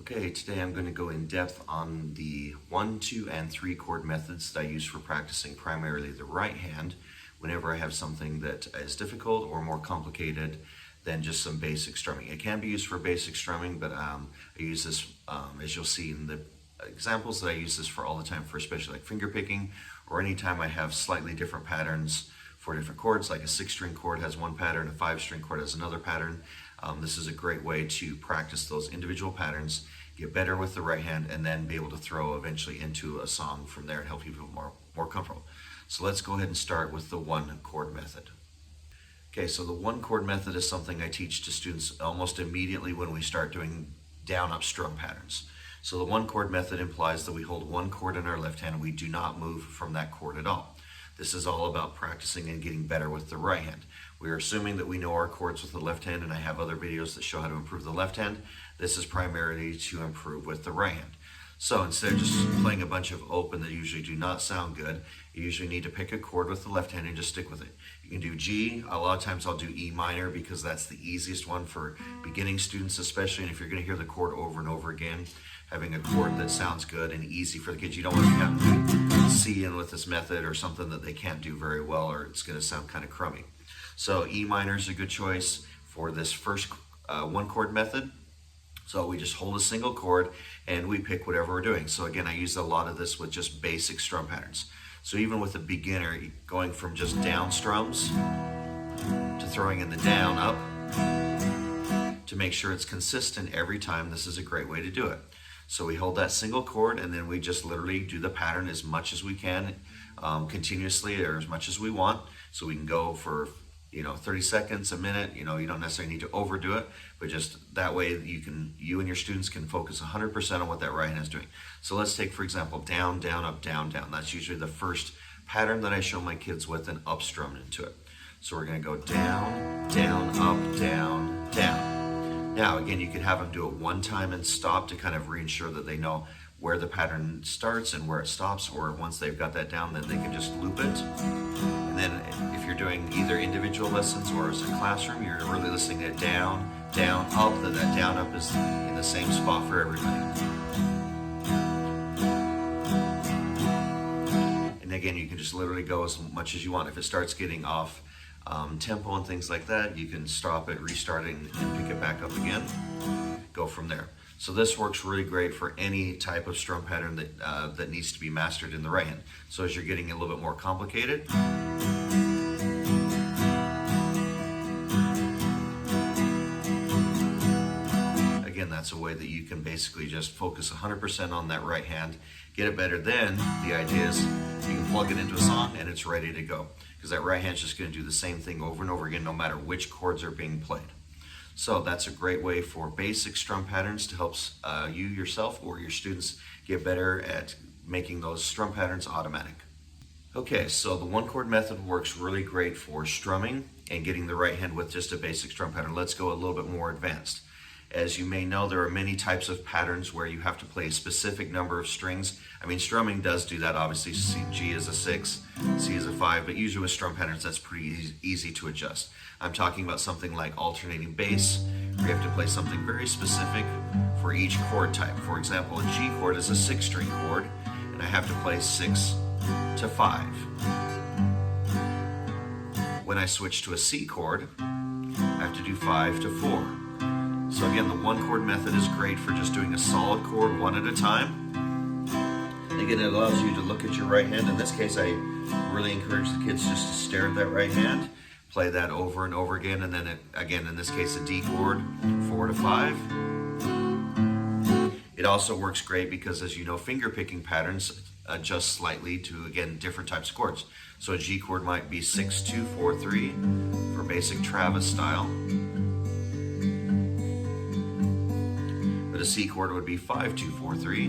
Okay, today I'm going to go in depth on the 1, 2, and 3 chord methods that I use for practicing primarily the right hand whenever I have something that is difficult or more complicated than just some basic strumming. It can be used for basic strumming, but I use this, as you'll see in the examples, that I use this for all the time for especially like finger picking or anytime I have slightly different patterns for different chords, like a 6-string chord has one pattern, a 5-string chord has another pattern. This is a great way to practice those individual patterns, get better with the right hand, and then be able to throw eventually into a song from there and help you feel more comfortable. So let's go ahead and start with the 1 chord method. Okay, so the 1 chord method is something I teach to students almost immediately when we start doing down-up strum patterns. So the 1 chord method implies that we hold 1 chord in our left hand and we do not move from that chord at all. This is all about practicing and getting better with the right hand. We are assuming that we know our chords with the left hand, and I have other videos that show how to improve the left hand. This is primarily to improve with the right hand. So instead of just playing a bunch of open that usually do not sound good, you usually need to pick a chord with the left hand and just stick with it. You can do G. A lot of times I'll do E minor because that's the easiest one for beginning students, especially. And if you're going to hear the chord over and over again, having a chord that sounds good and easy for the kids, you don't want to have C in with this method or something that they can't do very well, or it's going to sound kind of crummy. So E minor is a good choice for this first 1 chord method. So we just hold a single chord and we pick whatever we're doing. So again, I use a lot of this with just basic strum patterns. So even with a beginner, going from just down strums to throwing in the down up to make sure it's consistent every time, this is a great way to do it. So we hold that single chord and then we just literally do the pattern as much as we can, continuously, or as much as we want. So we can go for 30 seconds, a minute. You don't necessarily need to overdo it, but just that way you and your students can focus 100% on what that right hand is doing. So let's take, for example, down, down, up, down, down. That's usually the first pattern that I show my kids with an up strum into it. So we're going to go down, down, up, down, down. Now, again, you can have them do it one time and stop to kind of reinsure that they know where the pattern starts and where it stops, or once they've got that down, then they can just loop it. And then if you're doing either individual lessons or as a classroom, you're really listening to down, down, up, that down, up is in the same spot for everybody. And again, you can just literally go as much as you want. If it starts getting off tempo and things like that, you can stop it, restart it, and pick it back up again. Go from there. So this works really great for any type of strum pattern that needs to be mastered in the right hand. So as you're getting a little bit more complicated, again, that's a way that you can basically just focus 100% on that right hand, get it better. Then the idea is you can plug it into a song and it's ready to go, because that right hand's just going to do the same thing over and over again no matter which chords are being played. So that's a great way for basic strum patterns to help you yourself or your students get better at making those strum patterns automatic. Okay, so the 1 chord method works really great for strumming and getting the right hand with just a basic strum pattern. Let's go a little bit more advanced. As you may know, there are many types of patterns where you have to play a specific number of strings. I mean, strumming does do that, obviously. G is a 6, C is a 5, but usually with strum patterns, that's pretty easy to adjust. I'm talking about something like alternating bass, where you have to play something very specific for each chord type. For example, a G chord is a 6-string chord, and I have to play 6 to 5. When I switch to a C chord, I have to do 5 to 4. So again, the 1 chord method is great for just doing a solid chord one at a time. And again, it allows you to look at your right hand. In this case, I really encourage the kids just to stare at that right hand, play that over and over again, and then again, in this case, a D chord, 4 to 5. It also works great because, as you know, finger picking patterns adjust slightly to, again, different types of chords. So a G chord might be 6, 2, 4, 3 for basic Travis style. But a C chord would be 5, 2, 4, 3.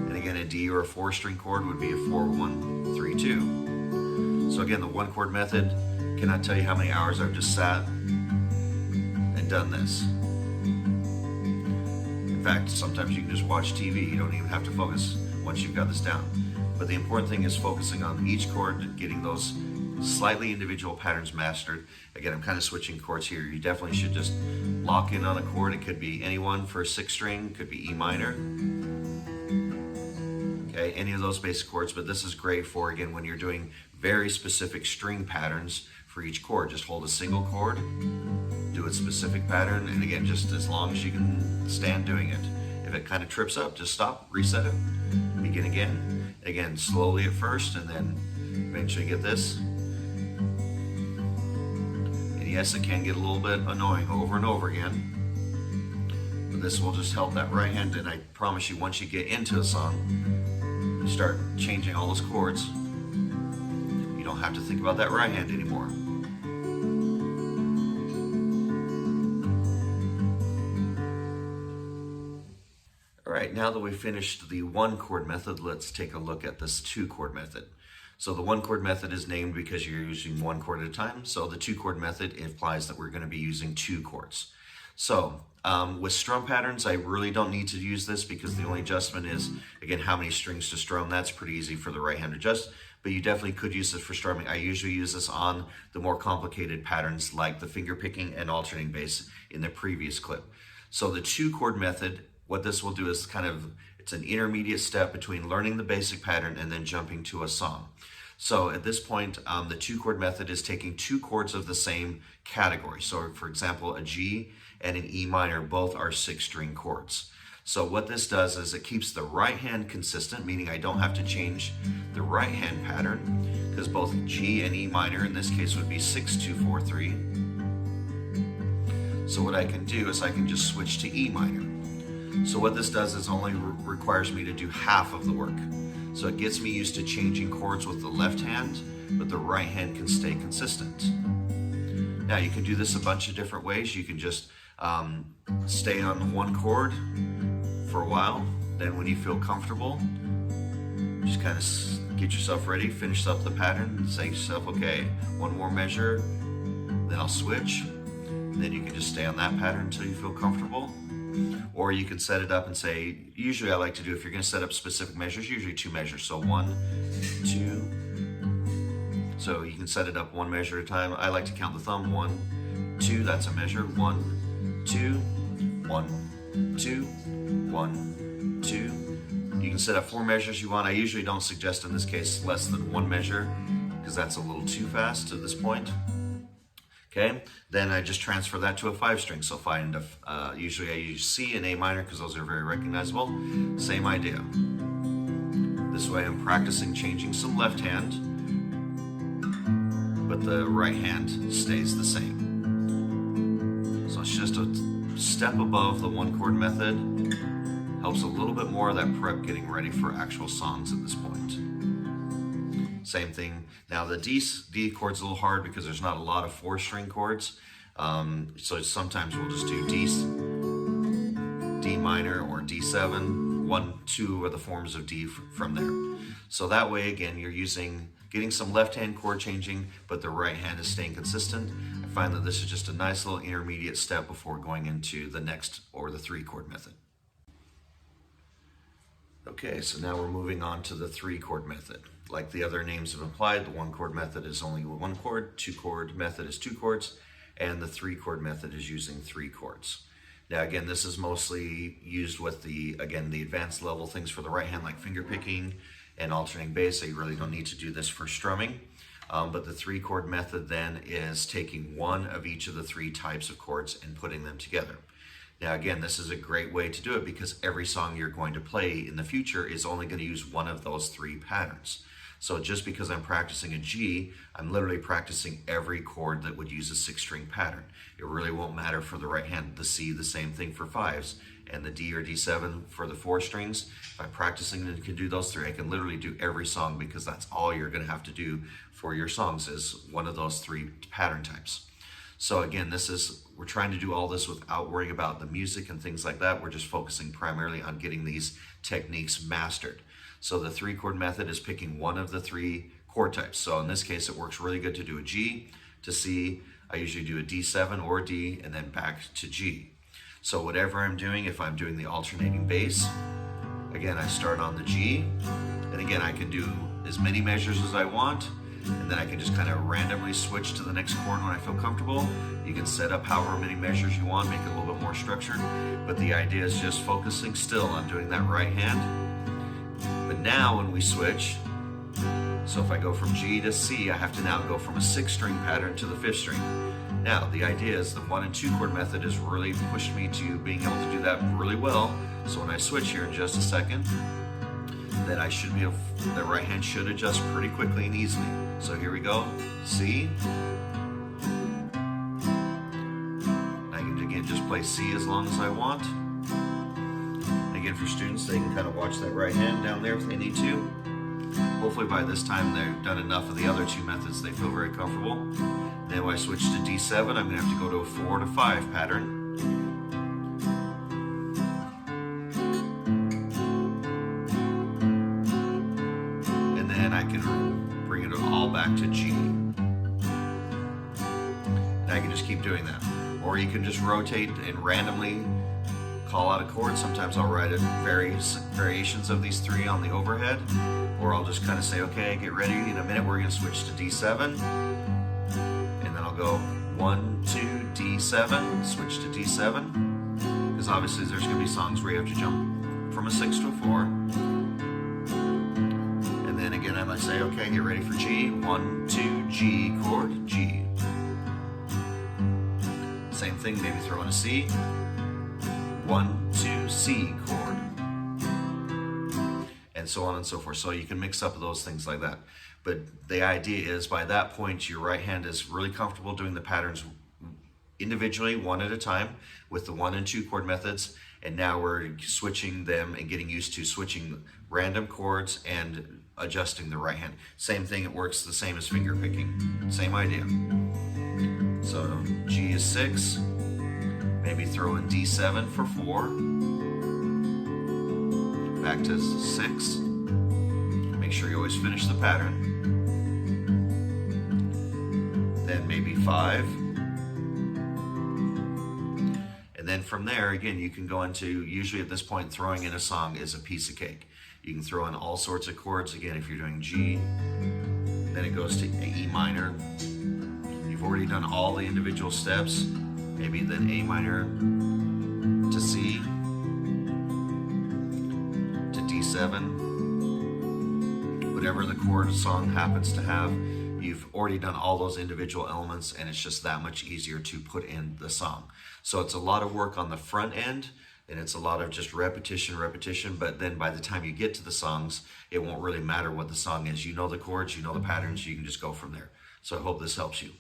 And again, a D or a 4-string chord would be a 4, 1, 3, 2. So again, the 1 chord method, cannot tell you how many hours I've just sat and done this. In fact, sometimes you can just watch TV. You don't even have to focus once you've got this down. But the important thing is focusing on each chord and getting those slightly individual patterns mastered. Again, I'm kind of switching chords here. You definitely should just lock in on a chord. It could be any one for a 6th string, could be E minor. Okay, any of those basic chords, but this is great for, again, when you're doing very specific string patterns for each chord. Just hold a single chord, do a specific pattern, and again, just as long as you can stand doing it. If it kind of trips up, just stop, reset it, begin again. Again, slowly at first, and then eventually get this. And yes, it can get a little bit annoying over and over again, but this will just help that right hand, and I promise you, once you get into a song, you start changing all those chords, you don't have to think about that right hand anymore. Alright, now that we've finished the 1 chord method, let's take a look at this 2 chord method. So the 1 chord method is named because you're using 1 chord at a time. So the 2 chord method implies that we're going to be using 2 chords. So with strum patterns, I really don't need to use this because the only adjustment is, again, how many strings to strum. That's pretty easy for the right hand to adjust, but you definitely could use this for strumming. I usually use this on the more complicated patterns like the finger picking and alternating bass in the previous clip. So the 2 chord method, what this will do is it's an intermediate step between learning the basic pattern and then jumping to a song. So at this point, the 2 chord method is taking 2 chords of the same category. So for example, a G and an E minor, both are 6th string chords. So what this does is it keeps the right hand consistent, meaning I don't have to change the right hand pattern, because both G and E minor in this case would be 6, 2, 4, 3. So what I can do is I can just switch to E minor. So what this does is only requires me to do half of the work. So it gets me used to changing chords with the left hand, but the right hand can stay consistent. Now you can do this a bunch of different ways. You can just stay on 1 chord for a while. Then when you feel comfortable, just kind of get yourself ready, finish up the pattern, and say to yourself, okay, 1 more measure, then I'll switch. And then you can just stay on that pattern until you feel comfortable. Or you can set it up and say, usually I like to do, if you're going to set up specific measures, usually 2 measures. So 1, 2. So you can set it up 1 measure at a time. I like to count the thumb. 1, 2, that's a measure. 1, 2, 1, 2, 1, 2. You can set up 4 measures you want. I usually don't suggest in this case less than 1 measure because that's a little too fast at this point. Okay, then I just transfer that to a 5 string. So usually I use C and A minor because those are very recognizable. Same idea. This way I'm practicing changing some left hand, but the right hand stays the same. So it's just a step above the 1 chord method. Helps a little bit more of that prep getting ready for actual songs at this point. Same thing. Now the D chord's a little hard because there's not a lot of 4 string chords. So sometimes we'll just do D minor or D7. 1, 2 are the forms of D from there. So that way, again, you're getting some left hand chord changing, but the right hand is staying consistent. I find that this is just a nice little intermediate step before going into the next or the 3 chord method. Okay, so now we're moving on to the 3 chord method. Like the other names have implied, the 1 chord method is only 1 chord, 2 chord method is 2 chords, and the 3 chord method is using 3 chords. Now again, this is mostly used with the advanced level things for the right hand, like finger picking and alternating bass, so you really don't need to do this for strumming. But the 3 chord method then is taking 1 of each of the 3 types of chords and putting them together. Now again, this is a great way to do it because every song you're going to play in the future is only going to use 1 of those 3 patterns. So just because I'm practicing a G, I'm literally practicing every chord that would use a 6 string pattern. It really won't matter for the right hand. The C, the same thing for 5s, and the D or D7 for the 4 strings. If I'm practicing and can do those 3, I can literally do every song because that's all you're going to have to do for your songs is 1 of those 3 pattern types. So again, we're trying to do all this without worrying about the music and things like that. We're just focusing primarily on getting these techniques mastered. So the 3 chord method is picking 1 of the 3 chord types. So in this case, it works really good to do a G, to C. I usually do a D7 or a D, and then back to G. So whatever I'm doing, if I'm doing the alternating bass, again, I start on the G, and again, I can do as many measures as I want. and then I can just kind of randomly switch to the next chord when I feel comfortable. You can set up however many measures you want, make it a little bit more structured, but the idea is just focusing still on doing that right hand. But now when we switch, so if I go from G to C, I have to now go from a 6-string pattern to the 5th string. Now, the idea is the 1 and 2 chord method has really pushed me to being able to do that really well. So when I switch here in just a second, that I should be able, the right hand should adjust pretty quickly and easily. So here we go, C. I can again just play C as long as I want. And again, for students, they can kind of watch that right hand down there if they need to. Hopefully by this time they've done enough of the other 2 methods, they feel very comfortable. Then when I switch to D7, I'm going to have to go to a 4 to 5 pattern. And then I can bring it all back to G. And I can just keep doing that. Or you can just rotate and randomly call out a chord. Sometimes I'll write variations of these 3 on the overhead. Or I'll just kind of say, okay, get ready. In a minute, we're going to switch to D7. And then I'll go 1, 2, D7, switch to D7. Because obviously there's going to be songs where you have to jump from a 6 to a 4. And then again, I might say, okay, get ready for G. 1, 2, G chord, G. Same thing, maybe throw in a C. 1, 2, C chord. And so on and so forth. So you can mix up those things like that. But the idea is by that point, your right hand is really comfortable doing the patterns individually, one at a time, with the 1 and 2 chord methods. And now we're switching them and getting used to switching random chords and adjusting the right hand. Same thing, it works the same as finger picking. Same idea. So G is 6. Maybe throw in D7 for 4. Back to 6. Make sure you always finish the pattern. Then maybe 5. And then from there, again, you can go into, usually at this point, throwing in a song is a piece of cake. You can throw in all sorts of chords. Again, if you're doing G, then it goes to E minor. You've already done all the individual steps. Maybe then A minor to C. D7, whatever the chord song happens to have, you've already done all those individual elements, and it's just that much easier to put in the song. So it's a lot of work on the front end, and it's a lot of just repetition, but then by the time you get to the songs, it won't really matter what the song is. You know the chords, you know the patterns, you can just go from there. So I hope this helps you.